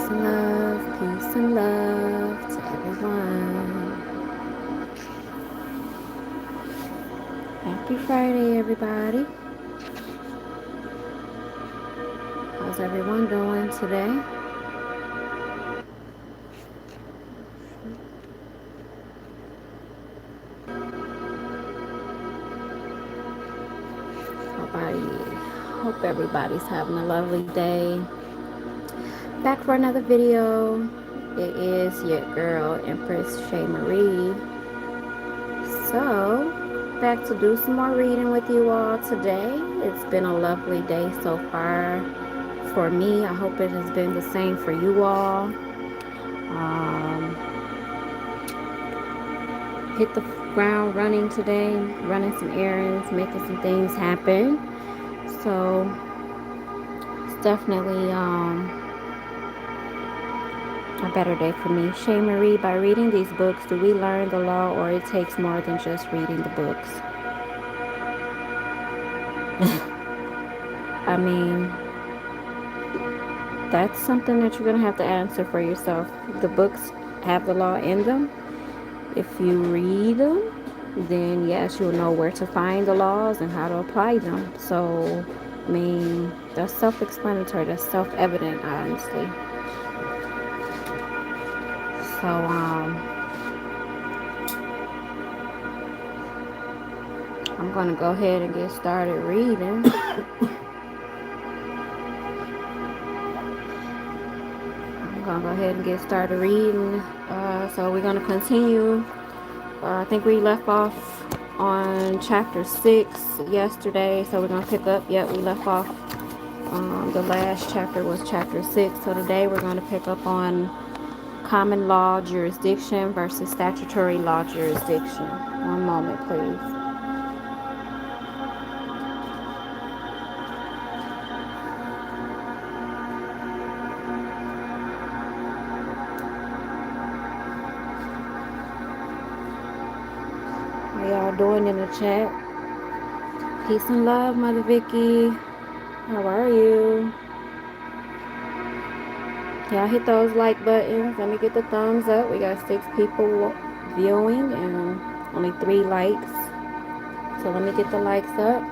Peace and love to everyone. Happy Friday, everybody. How's everyone doing today? Hope everybody's having a lovely day. Back for another video. It is your girl, Empress ShayMarie. So, back to do some more reading with you all today. It's been a lovely day so far for me. I hope it has been the same for you all. Hit the ground running today, running some errands, making some things happen. So it's definitely a better day for me. ShayMarie, by reading these books, do we learn the law, or it takes more than just reading the books? I mean, that's something that you're going to have to answer for yourself. The books have the law in them. If you read them, then yes, you'll know where to find the laws and how to apply them. So, I mean, that's self-explanatory. That's self-evident, honestly. So, I'm going to go ahead and get started reading. So we're going to continue. I think we left off on chapter 6 yesterday. So we're going to pick up. Yep, we left off. The last chapter was chapter 6. So today we're going to pick up on common law jurisdiction versus statutory law jurisdiction. One moment, please. Doing in the chat. Peace and love, Mother Vicky. How are you? Y'all hit those like buttons. Let me get the thumbs up. We got 6 people viewing and only 3 likes. So let me get the likes up.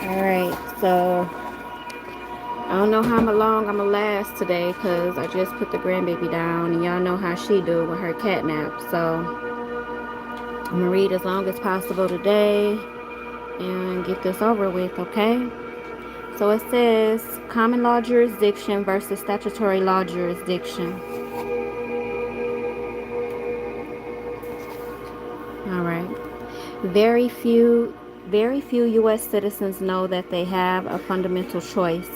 Alright, so I don't know how long I'm gonna last today because I just put the grandbaby down and y'all know how she do with her cat nap. So I'm gonna read as long as possible today and get this over with, okay? So it says common law jurisdiction versus statutory law jurisdiction. Alright. Very few U.S. citizens know that they have a fundamental choice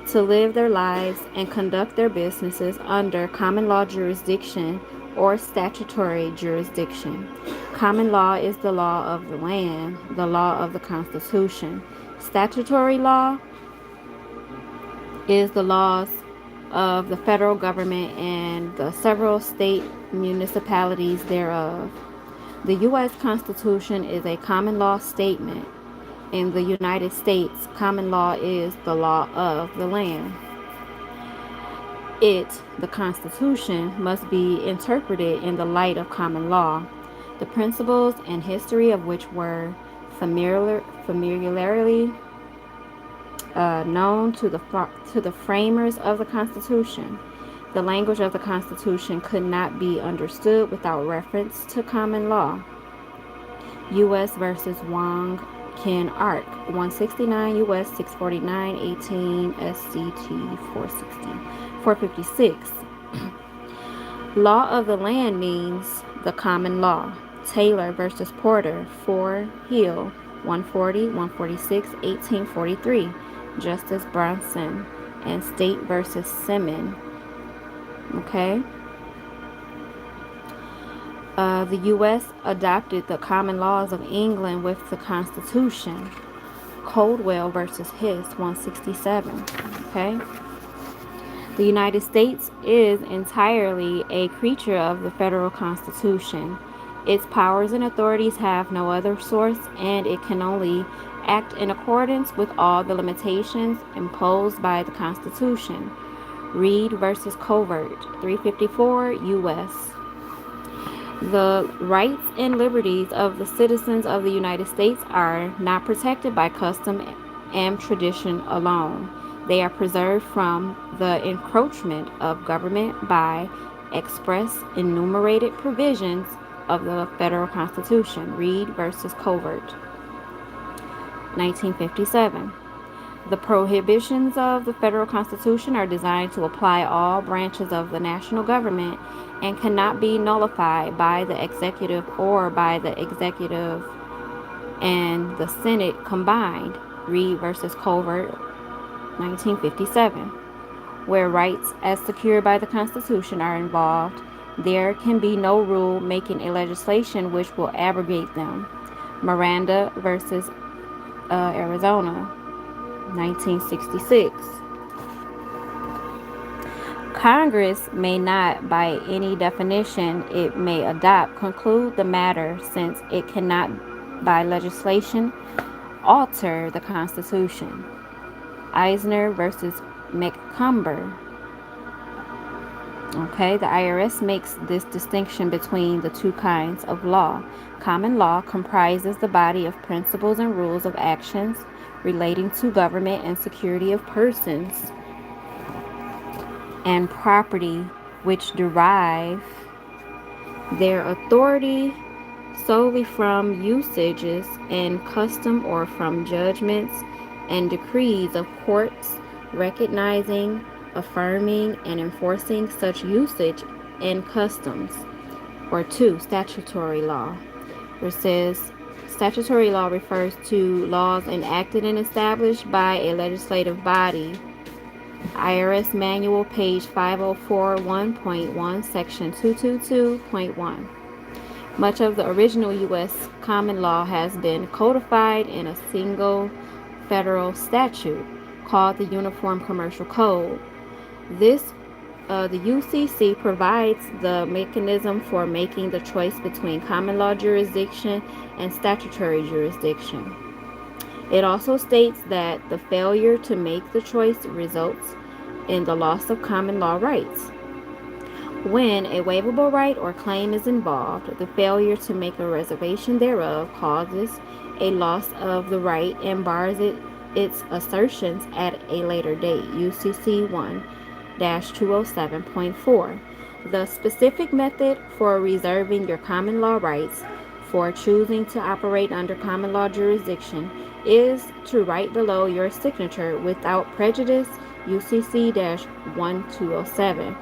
to live their lives and conduct their businesses under common law jurisdiction or statutory jurisdiction. Common law is the law of the land, the law of the Constitution. Statutory law is the laws of the federal government and the several state municipalities thereof. The U.S. Constitution is a common law statement. In the United States, common law is the law of the land. The Constitution, must be interpreted in the light of common law, the principles and history of which were familiarly known to the framers of the Constitution. The language of the Constitution could not be understood without reference to common law. U.S. versus Wong Kin Ark, 169 U.S. 649 18 SCT 456. Law of the land means the common law. Taylor versus Porter, 4 Hill, 140 146 1843. Justice Bronson and State versus Simmons. Okay. The U.S. adopted the common laws of England with the Constitution. Coldwell versus Hiss, 167. Okay. The United States is entirely a creature of the federal Constitution. Its powers and authorities have no other source, and it can only act in accordance with all the limitations imposed by the Constitution. Reed versus Covert, 354 U.S. The rights and liberties of the citizens of the United States are not protected by custom and tradition alone. They are preserved from the encroachment of government by express enumerated provisions of the federal Constitution. Reed versus Covert, 1957. The prohibitions of the federal Constitution are designed to apply all branches of the national government and cannot be nullified by the executive or by the executive and the Senate combined. Reed versus Covert, 1957. Where rights as secured by the Constitution are involved, there can be no rule making a legislation which will abrogate them. Miranda versus Arizona, 1966. Congress may not, by any definition it may adopt, conclude the matter, since it cannot, by legislation, alter the Constitution. Eisner versus McCumber. Okay, the IRS makes this distinction between the two kinds of law. Common law comprises the body of principles and rules of actions relating to government and security of persons and property, which derive their authority solely from usages and custom or from judgments and decrees of courts recognizing, affirming, and enforcing such usage and customs. Or 2, statutory law, where it says statutory law refers to laws enacted and established by a legislative body. IRS Manual, page 5041.1, section 222.1. Much of the original U.S. common law has been codified in a single federal statute called the Uniform Commercial Code. The UCC provides the mechanism for making the choice between common law jurisdiction and statutory jurisdiction. It also states that the failure to make the choice results in the loss of common law rights. When a waivable right or claim is involved, the failure to make a reservation thereof causes a loss of the right and bars its assertions at a later date. UCC 1-207.4. The specific method for reserving your common law rights for choosing to operate under common law jurisdiction is to write below your signature without prejudice. UCC 1207.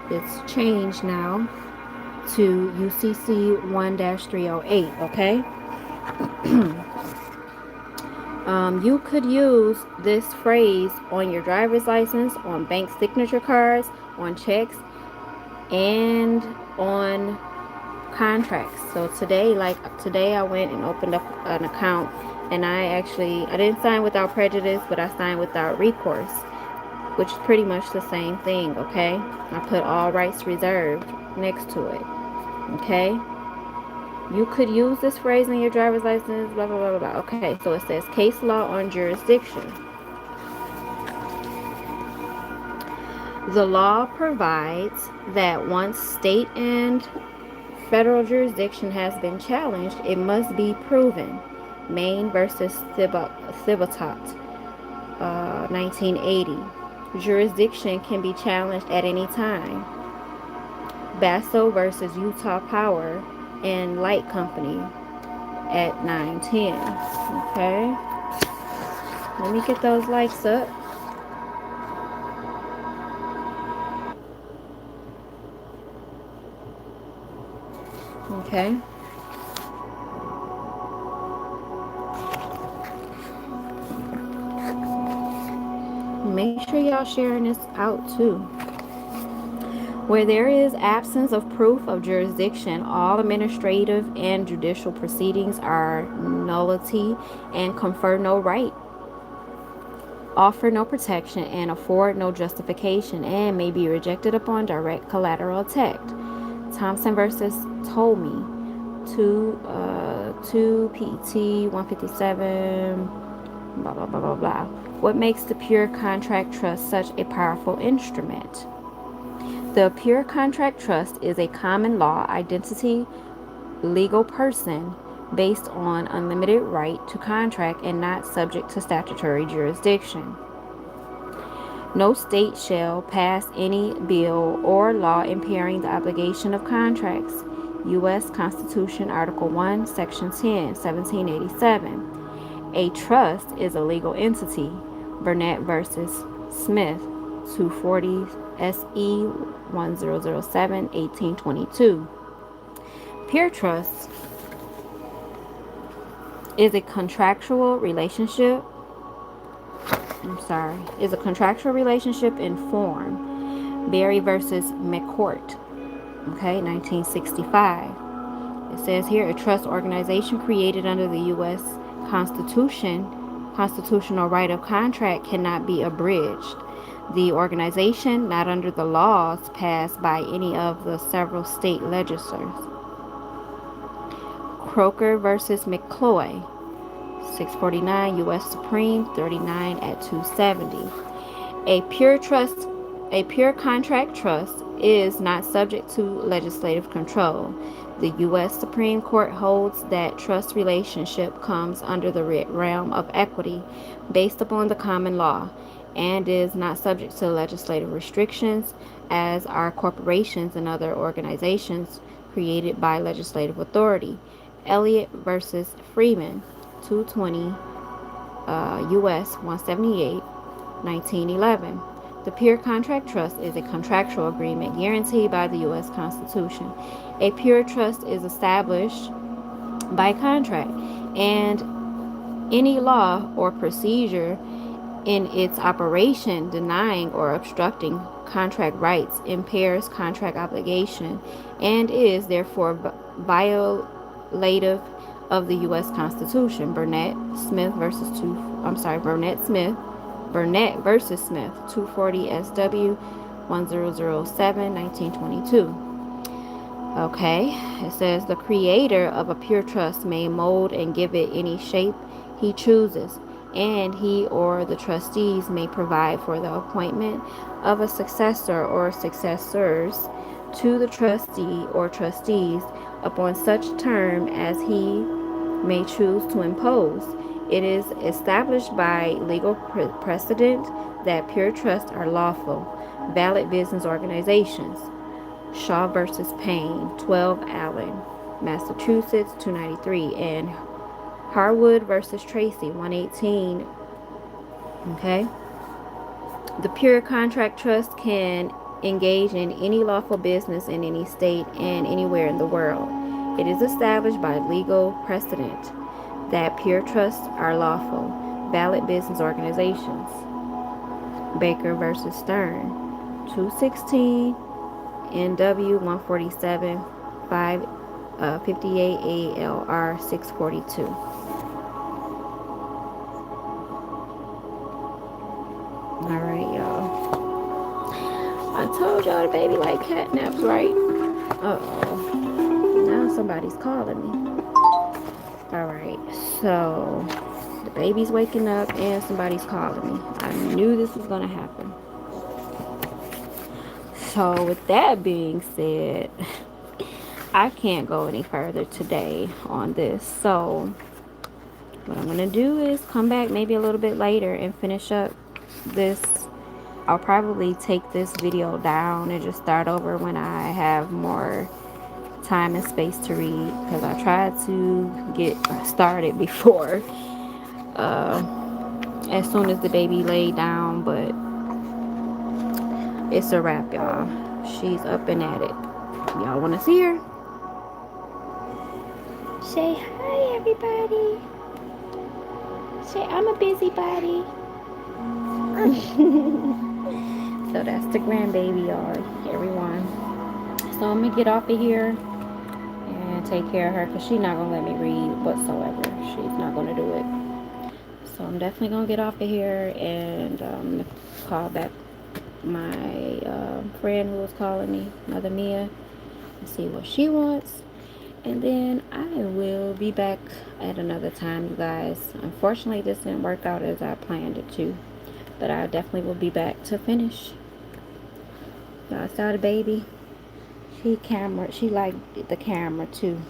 It's changed now to UCC 1-308. Okay. You could use this phrase on your driver's license, on bank signature cards, on checks, and on contracts. So today I went and opened up an account, and I didn't sign without prejudice, but I signed without recourse, which is pretty much the same thing. Okay, I put all rights reserved next to it. Okay, you could use this phrase on your driver's license, blah blah blah blah. Okay, so it says case law on jurisdiction. The law provides that once state and federal jurisdiction has been challenged, it must be proven. Maine versus Thibotot, 1980. Jurisdiction can be challenged at any time. Basso versus Utah Power and Light Company at 9:10. Okay. Let me get those likes up. Okay. Make sure y'all sharing this out too. Where there is absence of proof of jurisdiction, all administrative and judicial proceedings are nullity and confer no right, offer no protection, and afford no justification, and may be rejected upon direct collateral attack. Thompson versus Tolme, 2 Pt 157, blah, blah, blah, blah, blah. What makes the pure contract trust such a powerful instrument? The pure contract trust is a common law identity legal person based on unlimited right to contract and not subject to statutory jurisdiction. No state shall pass any bill or law impairing the obligation of contracts. U.S. Constitution, Article 1, Section 10, 1787. A trust is a legal entity. Burnett versus Smith, 240 SE 1007, 1822. Pure trust is a contractual relationship. Is a contractual relationship in form. Berry versus McCourt, okay, 1965. It says here, a trust organization created under the U.S. constitutional right of contract cannot be abridged. The organization not under the laws passed by any of the several state legislatures. Croker versus McCloy, 649 U.S. Supreme, 39 at 270. A pure contract trust is not subject to legislative control. The U.S. Supreme Court holds that trust relationship comes under the realm of equity based upon the common law and is not subject to legislative restrictions, as are corporations and other organizations created by legislative authority. Elliott versus Freeman, 220 U.S. 178, 1911. The pure contract trust is a contractual agreement guaranteed by the U.S. Constitution. A pure trust is established by contract, and any law or procedure in its operation denying or obstructing contract rights impairs contract obligation and is therefore violative of the U.S. Constitution. Burnett versus Smith, 240 SW 1007, 1922. Okay, it says the creator of a pure trust may mold and give it any shape he chooses, and he or the trustees may provide for the appointment of a successor or successors to the trustee or trustees upon such term as he may choose to impose. It is established by legal precedent that pure trusts are lawful, valid business organizations. Shaw versus Payne, 12 Allen, Massachusetts, 293, and Harwood versus Tracy, 118. Okay. The pure contract trust can engage in any lawful business in any state and anywhere in the world. It is established by legal precedent that pure trusts are lawful, valid business organizations. Baker versus Stern, 216 NW 147 558 ALR 642. Alright, y'all. I told y'all the baby like catnaps, right? Uh-oh. Now somebody's calling me. Alright, so the baby's waking up and somebody's calling me. I knew this was going to happen. So with that being said, I can't go any further today on this. So what I'm going to do is come back maybe a little bit later and finish up this. I'll probably take this video down and just start over when I have more time and space to read, because I tried to get started before as soon as the baby laid down, but it's a wrap, y'all. She's up and at it. Y'all want to see her? Say hi, everybody. Say I'm a busybody. So that's the grandbaby, y'all. Everyone. So I'm gonna get off of here and take care of her, because she's not gonna let me read whatsoever. She's not gonna do it. So I'm definitely gonna get off of here and call back my friend who was calling me, Mother Mia, and see what she wants. And then I will be back at another time, you guys. Unfortunately, this didn't work out as I planned it to. But I definitely will be back to finish. Y'all saw the baby? She liked the camera too.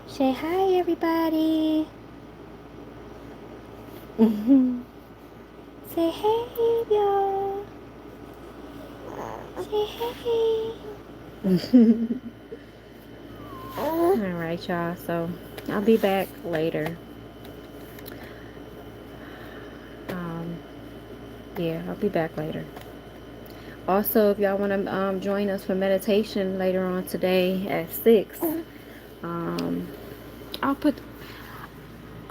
Say hi, everybody. Say hey, y'all. Say hey. Alright, y'all. So, I'll be back later. Yeah, I'll be back later. Also, if y'all want to join us for meditation later on today at 6, I'll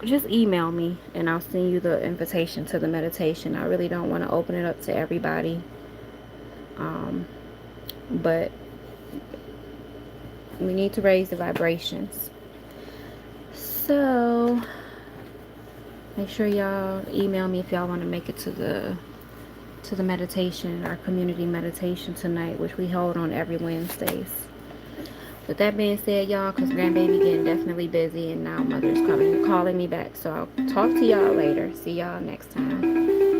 just email me and I'll send you the invitation to the meditation. I really don't want to open it up to everybody. But we need to raise the vibrations. So, make sure y'all email me if y'all want to make it to the meditation, our community meditation tonight, which we hold on every Wednesdays. With that being said, y'all, because grandbaby getting definitely busy and now mother's calling me back. So I'll talk to y'all later. See y'all next time.